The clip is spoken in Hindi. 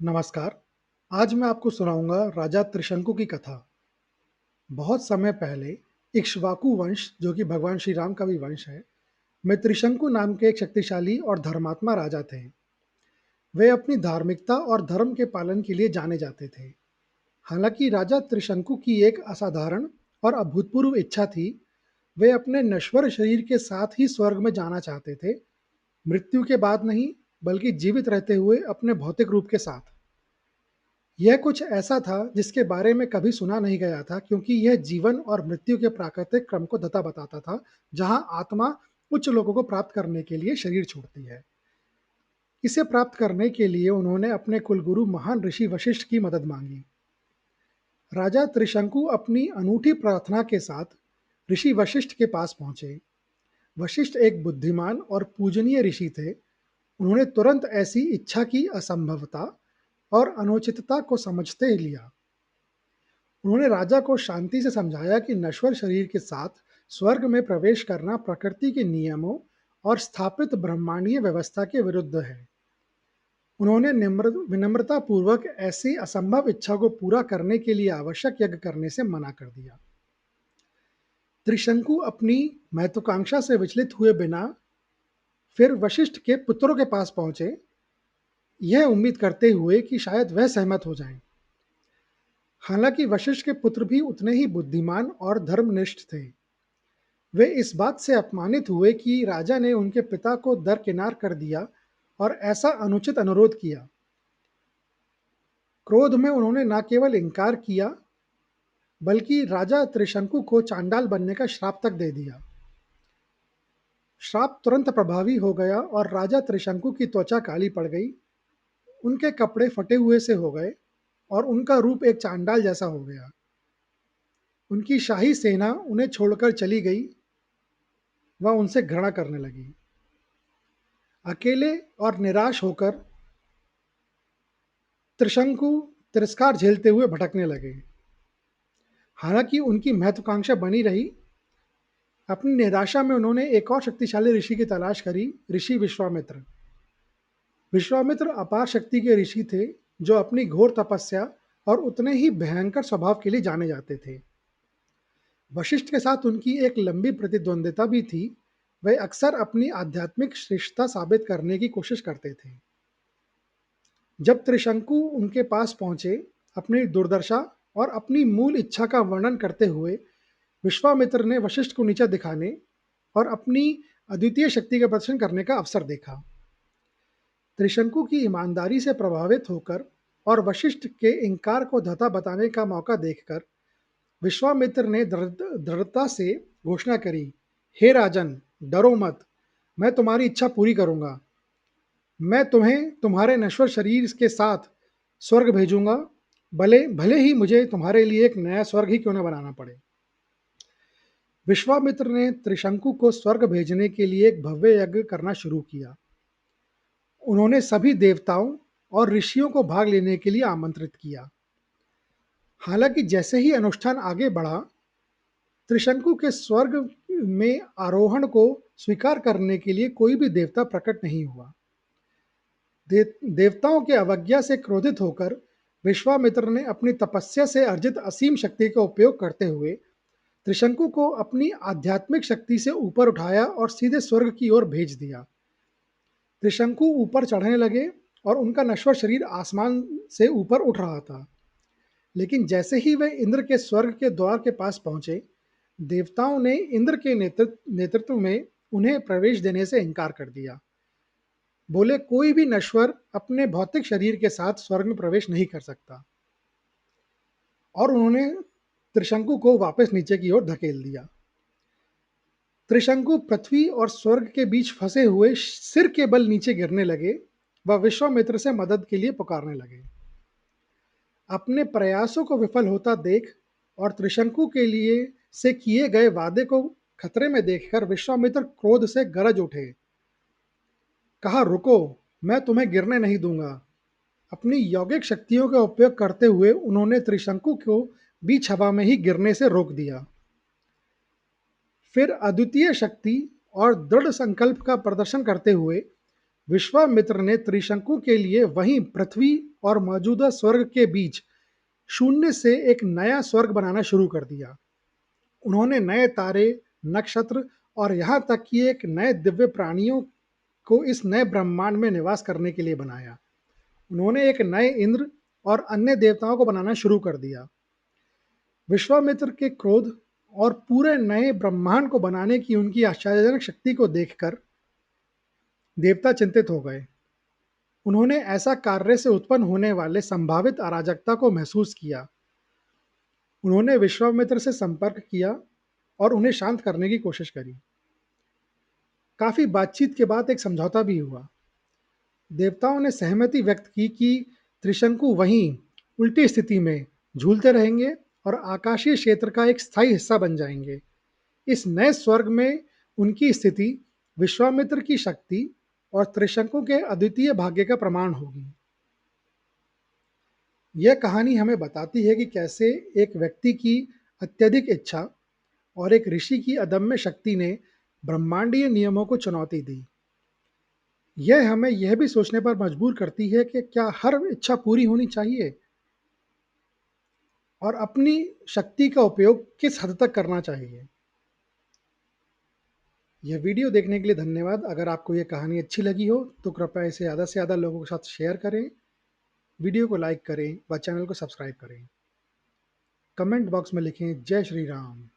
नमस्कार। आज मैं आपको सुनाऊंगा राजा त्रिशंकु की कथा। बहुत समय पहले इक्ष्वाकु वंश, जो कि भगवान श्री राम का भी वंश है, में त्रिशंकु नाम के एक शक्तिशाली और धर्मात्मा राजा थे। वे अपनी धार्मिकता और धर्म के पालन के लिए जाने जाते थे। हालांकि राजा त्रिशंकु की एक असाधारण और अभूतपूर्व इच्छा थी। वे अपने नश्वर शरीर के साथ ही स्वर्ग में जाना चाहते थे, मृत्यु के बाद नहीं, बल्कि जीवित रहते हुए अपने भौतिक रूप के साथ। यह कुछ ऐसा था जिसके बारे में कभी सुना नहीं गया था, क्योंकि यह जीवन और मृत्यु के प्राकृतिक क्रम को दता बताता था, जहां आत्मा उच्च लोगों को प्राप्त करने के लिए शरीर छोड़ती है। इसे प्राप्त करने के लिए उन्होंने अपने कुलगुरु महान ऋषि वशिष्ठ की मदद मांगी। राजा त्रिशंकु अपनी अनूठी प्रार्थना के साथ ऋषि वशिष्ठ के पास पहुंचे। वशिष्ठ एक बुद्धिमान और पूजनीय ऋषि थे। उन्होंने तुरंत ऐसी इच्छा की असंभवता और अनुचितता को समझते ही लिया। उन्होंने राजा को शांति से समझाया कि नश्वर शरीर के साथ स्वर्ग में प्रवेश करना प्रकृति के नियमों और स्थापित ब्रह्मांडीय व्यवस्था के विरुद्ध है। उन्होंने विनम्रता पूर्वक ऐसी असंभव इच्छा को पूरा करने के लिए आवश्यक यज्ञ करने से मना कर दिया। त्रिशंकु अपनी महत्वाकांक्षा से विचलित हुए बिना फिर वशिष्ठ के पुत्रों के पास पहुंचे, यह उम्मीद करते हुए कि शायद वह सहमत हो जाएं। हालांकि वशिष्ठ के पुत्र भी उतने ही बुद्धिमान और धर्मनिष्ठ थे। वे इस बात से अपमानित हुए कि राजा ने उनके पिता को दरकिनार कर दिया और ऐसा अनुचित अनुरोध किया। क्रोध में उन्होंने न केवल इनकार किया, बल्कि राजा त्रिशंकु को चांडाल बनने का श्राप तक दे दिया। श्राप तुरंत प्रभावी हो गया और राजा त्रिशंकु की त्वचा काली पड़ गई, उनके कपड़े फटे हुए से हो गए और उनका रूप एक चांडाल जैसा हो गया। उनकी शाही सेना उन्हें छोड़कर चली गई। वह उनसे घृणा करने लगी। अकेले और निराश होकर त्रिशंकु तिरस्कार झेलते हुए भटकने लगे। हालांकि उनकी महत्वाकांक्षा बनी रही। अपनी निराशा में उन्होंने एक और शक्तिशाली ऋषि की तलाश करी, ऋषि विश्वामित्र। विश्वामित्र अपार शक्ति के ऋषि थे, जो अपनी घोर तपस्या और उतने ही भयंकर स्वभाव के लिए जाने जाते थे। वशिष्ठ के साथ उनकी एक लंबी प्रतिद्वंद्विता भी थी। वे अक्सर अपनी आध्यात्मिक श्रेष्ठता साबित करने की कोशिश करते थे। जब त्रिशंकु उनके पास पहुंचे, अपनी दुर्दशा और अपनी मूल इच्छा का वर्णन करते हुए विश्वामित्र ने वशिष्ठ को नीचा दिखाने और अपनी अद्वितीय शक्ति का प्रदर्शन करने का अवसर देखा। त्रिशंकु की ईमानदारी से प्रभावित होकर और वशिष्ठ के इंकार को धता बताने का मौका देखकर विश्वामित्र ने दृढ़ता से घोषणा करी, हे राजन, डरो मत। मैं तुम्हारी इच्छा पूरी करूंगा। मैं तुम्हें तुम्हारे नश्वर शरीर के साथ स्वर्ग भेजूंगा, भले भले ही मुझे तुम्हारे लिए एक नया स्वर्ग ही क्यों न बनाना पड़े। विश्वामित्र ने त्रिशंकु को स्वर्ग भेजने के लिए एक भव्य यज्ञ करना शुरू किया। उन्होंने सभी देवताओं और ऋषियों को भाग लेने के लिए आमंत्रित किया। हालांकि जैसे ही अनुष्ठान आगे बढ़ा, त्रिशंकु के स्वर्ग में आरोहण को स्वीकार करने के लिए कोई भी देवता प्रकट नहीं हुआ। देवताओं के अवज्ञा से क्रोधित होकर विश्वामित्र ने अपनी तपस्या से अर्जित असीम शक्ति का उपयोग करते हुए त्रिशंकु को अपनी आध्यात्मिक शक्ति से ऊपर उठाया और सीधे स्वर्ग की ओर भेज दिया। त्रिशंकु ऊपर चढ़ने लगे और उनका नश्वर शरीर आसमान से ऊपर उठ रहा था। लेकिन जैसे ही वे इंद्र के स्वर्ग के द्वार के पास पहुंचे, देवताओं ने इंद्र के नेतृत्व में उन्हें प्रवेश देने से इनकार कर दिया। बोले, कोई भी नश्वर अपने भौतिक शरीर के साथ स्वर्ग में प्रवेश नहीं कर सकता। और उन्होंने त्रिशंकु को वापस नीचे की ओर धकेल दिया। त्रिशंकु पृथ्वी और स्वर्ग के बीच फंसे हुए सिर के बल नीचे गिरने लगे। वह विश्वामित्र से मदद के लिए पुकारने लगे। अपने प्रयासों को विफल होता देख और त्रिशंकु के लिए से किए गए वादे को खतरे में देखकर विश्वामित्र क्रोध से गरज उठे। कहा, रुको, मैं तुम्हें गिरने नहीं दूंगा। अपनी यौगिक शक्तियों का उपयोग करते हुए उन्होंने त्रिशंकु को बीच हवा में ही गिरने से रोक दिया। फिर अद्वितीय शक्ति और दृढ़ संकल्प का प्रदर्शन करते हुए विश्वामित्र ने त्रिशंकु के लिए वहीं पृथ्वी और मौजूदा स्वर्ग के बीच शून्य से एक नया स्वर्ग बनाना शुरू कर दिया। उन्होंने नए तारे, नक्षत्र और यहाँ तक कि एक नए दिव्य प्राणियों को इस नए ब्रह्मांड में निवास करने के लिए बनाया। उन्होंने एक नए इंद्र और अन्य देवताओं को बनाना शुरू कर दिया। विश्वामित्र के क्रोध और पूरे नए ब्रह्मांड को बनाने की उनकी आश्चर्यजनक शक्ति को देखकर देवता चिंतित हो गए। उन्होंने ऐसा कार्य से उत्पन्न होने वाले संभावित अराजकता को महसूस किया। उन्होंने विश्वामित्र से संपर्क किया और उन्हें शांत करने की कोशिश करी। काफी बातचीत के बाद एक समझौता भी हुआ। देवताओं ने सहमति व्यक्त की कि त्रिशंकु वहीं उल्टी स्थिति में झूलते रहेंगे और आकाशीय क्षेत्र का एक स्थायी हिस्सा बन जाएंगे। इस नए स्वर्ग में उनकी स्थिति विश्वामित्र की शक्ति और त्रिशंकु के अद्वितीय भाग्य का प्रमाण होगी। यह कहानी हमें बताती है कि कैसे एक व्यक्ति की अत्यधिक इच्छा और एक ऋषि की अदम्य शक्ति ने ब्रह्मांडीय नियमों को चुनौती दी। यह हमें यह भी सोचने पर मजबूर करती है कि क्या हर इच्छा पूरी होनी चाहिए और अपनी शक्ति का उपयोग किस हद तक करना चाहिए। यह वीडियो देखने के लिए धन्यवाद। अगर आपको यह कहानी अच्छी लगी हो तो कृपया इसे ज़्यादा से ज़्यादा लोगों के साथ शेयर करें, वीडियो को लाइक करें व चैनल को सब्सक्राइब करें। कमेंट बॉक्स में लिखें जय श्री राम।